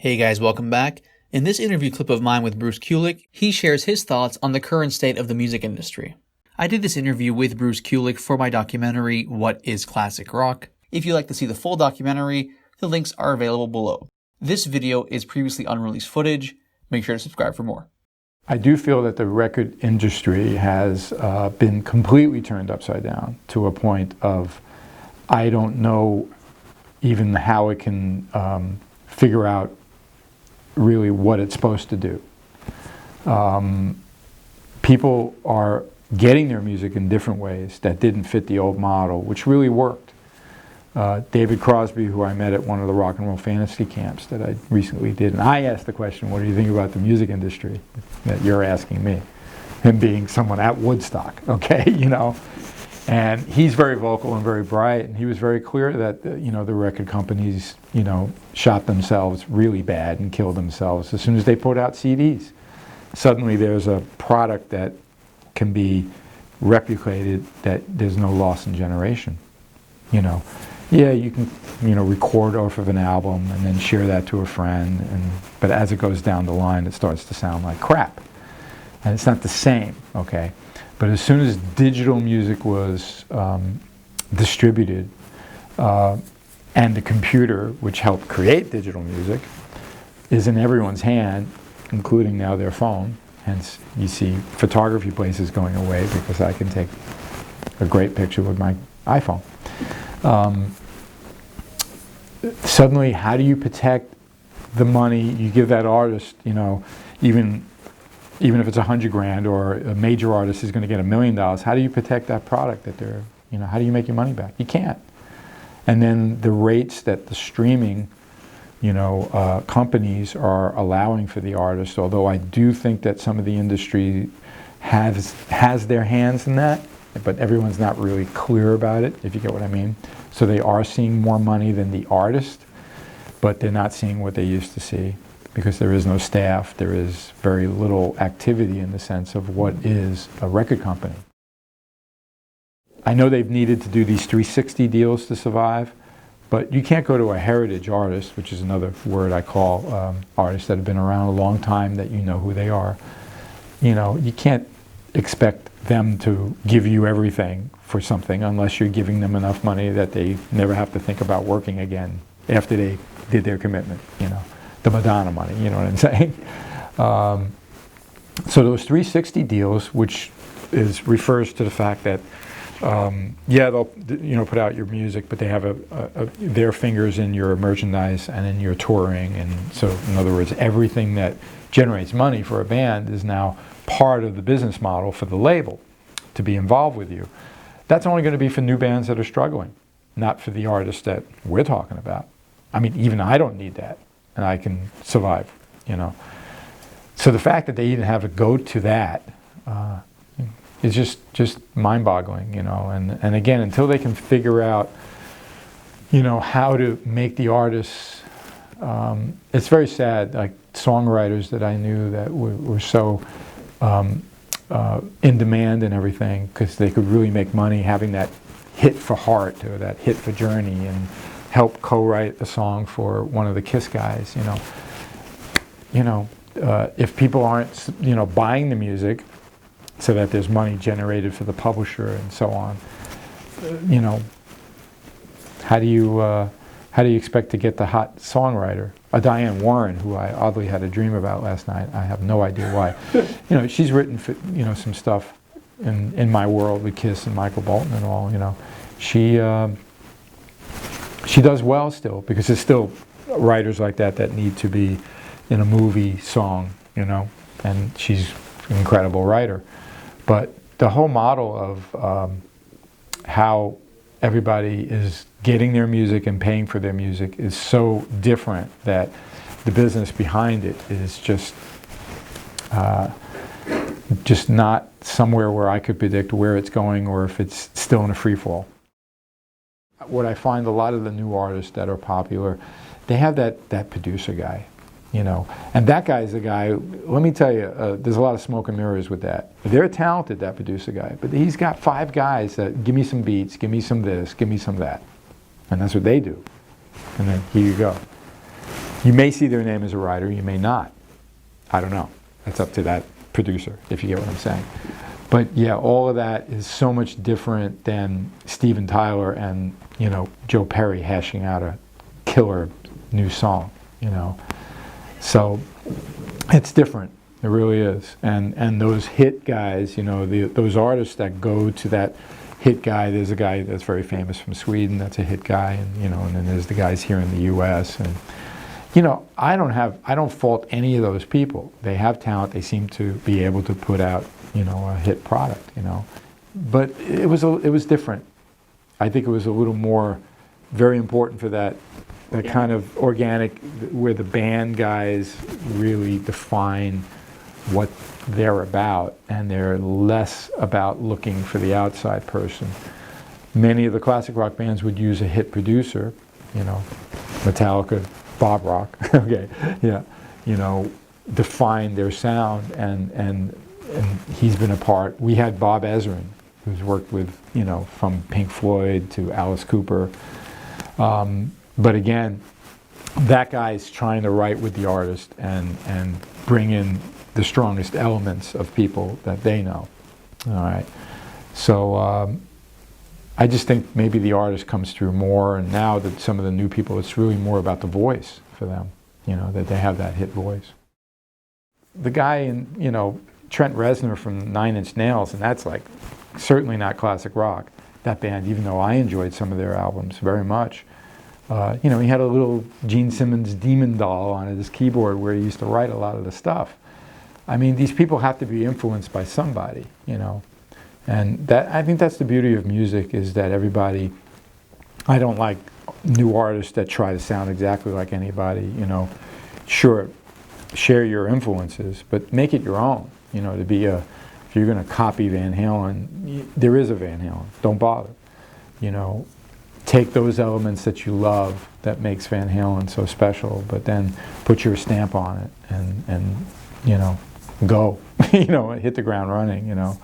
Hey guys, welcome back. In this interview clip of mine with Bruce Kulick, he shares his thoughts on the current state of the music industry. I did this interview with Bruce Kulick for my documentary, What is Classic Rock? If you'd like to see the full documentary, the links are available below. This video is previously unreleased footage. Make sure to subscribe for more. I do feel that the record industry has been completely turned upside down to a point of I don't know even how it can figure out really what it's supposed to do. People are getting their music in different ways that didn't fit the old model, which really worked. David Crosby, who I met at one of the rock and roll fantasy camps that I recently did, and I asked the question, what do you think about the music industry that you're asking me? Him being someone at Woodstock, okay, you know? And he's very vocal and very bright, and he was very clear that, you know, the record companies, you know, shot themselves really bad and killed themselves as soon as they put out CDs. Suddenly there's a product that can be replicated, that there's no loss in generation, you know. Yeah, you can, you know, record off of an album and then share that to a friend, but as it goes down the line, it starts to sound like crap. And it's not the same, okay? But as soon as digital music was distributed, and the computer, which helped create digital music, is in everyone's hand, including now their phone. Hence, you see photography places going away because I can take a great picture with my iPhone. Suddenly, how do you protect the money you give that artist? You know, even if it's $100 grand, or a major artist is going to get $1 million, how do you protect that product that they're, you know, how do you make your money back? You can't. And then the rates that the streaming, you know, companies are allowing for the artist, although I do think that some of the industry has their hands in that, but everyone's not really clear about it, if you get what I mean. So they are seeing more money than the artist, but they're not seeing what they used to see because there is no staff, there is very little activity in the sense of what is a record company. I know they've needed to do these 360 deals to survive, but you can't go to a heritage artist, which is another word I call artists that have been around a long time that you know who they are. You know, you can't expect them to give you everything for something unless you're giving them enough money that they never have to think about working again after they did their commitment, you know, the Madonna money, you know what I'm saying? So those 360 deals, which refers to the fact that yeah, they'll, you know, put out your music, but they have their fingers in your merchandise and in your touring, and so in other words, everything that generates money for a band is now part of the business model for the label to be involved with you. That's only going to be for new bands that are struggling, not for the artists that we're talking about. I mean, even I don't need that, and I can survive, you know. So the fact that they even have to go to that is just mind-boggling, you know. And again, until they can figure out, you know, how to make the artists, it's very sad, like songwriters that I knew that were so in demand and everything, because they could really make money having that hit for Heart or that hit for Journey and help co-write a song for one of the Kiss guys, you know. If people aren't, you know, buying the music so that there's money generated for the publisher and so on, you know, how do you expect to get the hot songwriter? Diane Warren, who I oddly had a dream about last night. I have no idea why. You know, she's written, you know, some stuff in my world with Kiss and Michael Bolton and all. You know, she does well still, because there's still writers like that need to be in a movie song. You know, and she's an incredible writer. But the whole model of how everybody is getting their music and paying for their music is so different that the business behind it is just not somewhere where I could predict where it's going or if it's still in a free fall. What I find, a lot of the new artists that are popular, they have that producer guy, you know, and that guy is the guy. Let me tell you, there's a lot of smoke and mirrors with that. They're talented, that producer guy, but he's got 5 guys that give me some beats, give me some this, give me some that, and that's what they do. And then here you go. You may see their name as a writer, you may not. I don't know. That's up to that producer, if you get what I'm saying. But yeah, all of that is so much different than Steven Tyler and, you know, Joe Perry hashing out a killer new song, you know. So it's different. It really is. And those hit guys, you know, those artists that go to that hit guy, there's a guy that's very famous from Sweden that's a hit guy, and, you know, and then there's the guys here in the US, and, you know, I don't fault any of those people. They have talent, they seem to be able to put out, you know, a hit product, you know. But it was different. I think it was a little more very important for that kind of organic, where the band guys really define what they're about, and they're less about looking for the outside person. Many of the classic rock bands would use a hit producer, you know, Metallica, Bob Rock, okay, yeah, you know, define their sound, and he's been a part. We had Bob Ezrin, who's worked with, you know, from Pink Floyd to Alice Cooper. But again, that guy's trying to write with the artist and bring in the strongest elements of people that they know. All right. So I just think maybe the artist comes through more, and now that some of the new people, it's really more about the voice for them, you know, that they have that hit voice. The guy in, you know, Trent Reznor from Nine Inch Nails, and that's like certainly not classic rock, that band, even though I enjoyed some of their albums very much. You know, he had a little Gene Simmons demon doll on his keyboard where he used to write a lot of the stuff. I mean, these people have to be influenced by somebody, you know. And that, I think that's the beauty of music, is that everybody, I don't like new artists that try to sound exactly like anybody, you know. Sure, share your influences, but make it your own, you know, to be if you're going to copy Van Halen, there is a Van Halen, don't bother, you know. Take those elements that you love that makes Van Halen so special, but then put your stamp on it and you know, go, you know, hit the ground running, you know.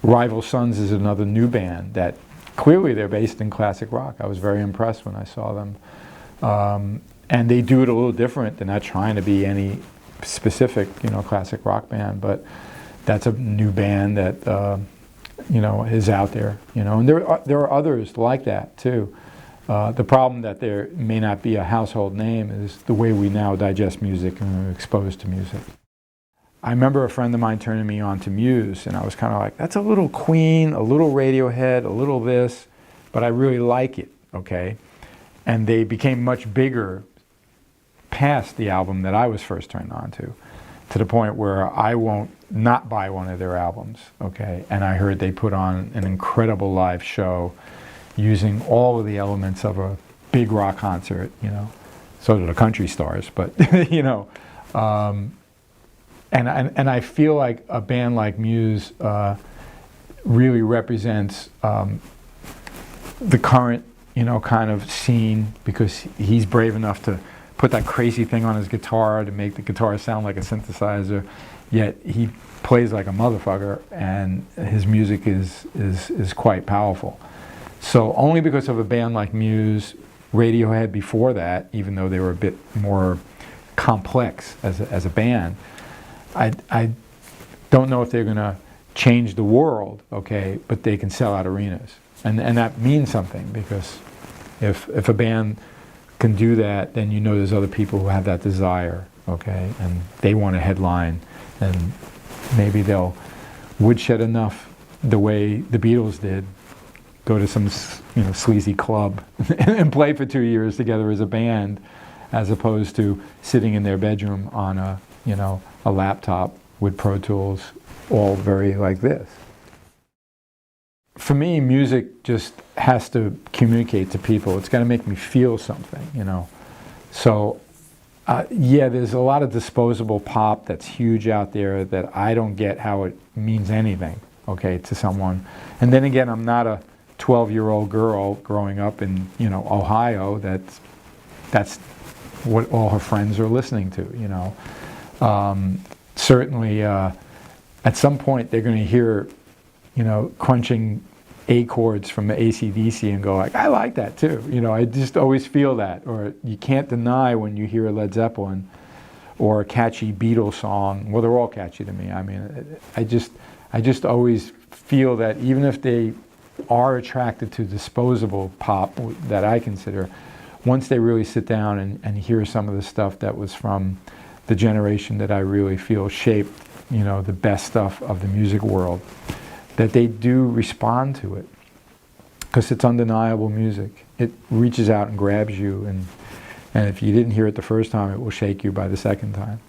Rival Sons is another new band that clearly they're based in classic rock. I was very impressed when I saw them. And they do it a little different. They're not trying to be any specific, you know, classic rock band, but that's a new band that you know, is out there, you know, and there are others like that too. The problem that there may not be a household name is the way we now digest music and are exposed to music. I remember a friend of mine turning me on to Muse, and I was kind of like, that's a little Queen, a little Radiohead, a little this, but I really like it, okay? And they became much bigger past the album that I was first turned on to the point where I won't not buy one of their albums, okay? And I heard they put on an incredible live show using all of the elements of a big rock concert, you know. So do the country stars, but, you know. And I feel like a band like Muse really represents the current, you know, kind of scene, because he's brave enough to put that crazy thing on his guitar to make the guitar sound like a synthesizer, yet he plays like a motherfucker, and his music is quite powerful. So only because of a band like Muse, Radiohead before that, even though they were a bit more complex as a band, I don't know if they're going to change the world, okay, but they can sell out arenas. And that means something, because if a band can do that, then you know there's other people who have that desire, okay, and they want to headline, and maybe they'll woodshed enough the way the Beatles did, go to some, you know, sleazy club and play for 2 years together as a band, as opposed to sitting in their bedroom on a, you know, a laptop with Pro Tools, all very like this. For me, music just has to communicate to people. It's got to make me feel something, you know. So, yeah, there's a lot of disposable pop that's huge out there that I don't get how it means anything, okay, to someone. And then again, I'm not a 12-year-old girl growing up in, you know, Ohio that's what all her friends are listening to, you know. Certainly, at some point, they're going to hear, you know, crunching A chords from the AC/DC and go like, I like that too. You know, I just always feel that. Or you can't deny when you hear Led Zeppelin or a catchy Beatles song. Well, they're all catchy to me. I mean, I just always feel that even if they are attracted to disposable pop that I consider, once they really sit down and hear some of the stuff that was from the generation that I really feel shaped, you know, the best stuff of the music world, that they do respond to it. Because it's undeniable music. It reaches out and grabs you, and if you didn't hear it the first time, it will shake you by the second time.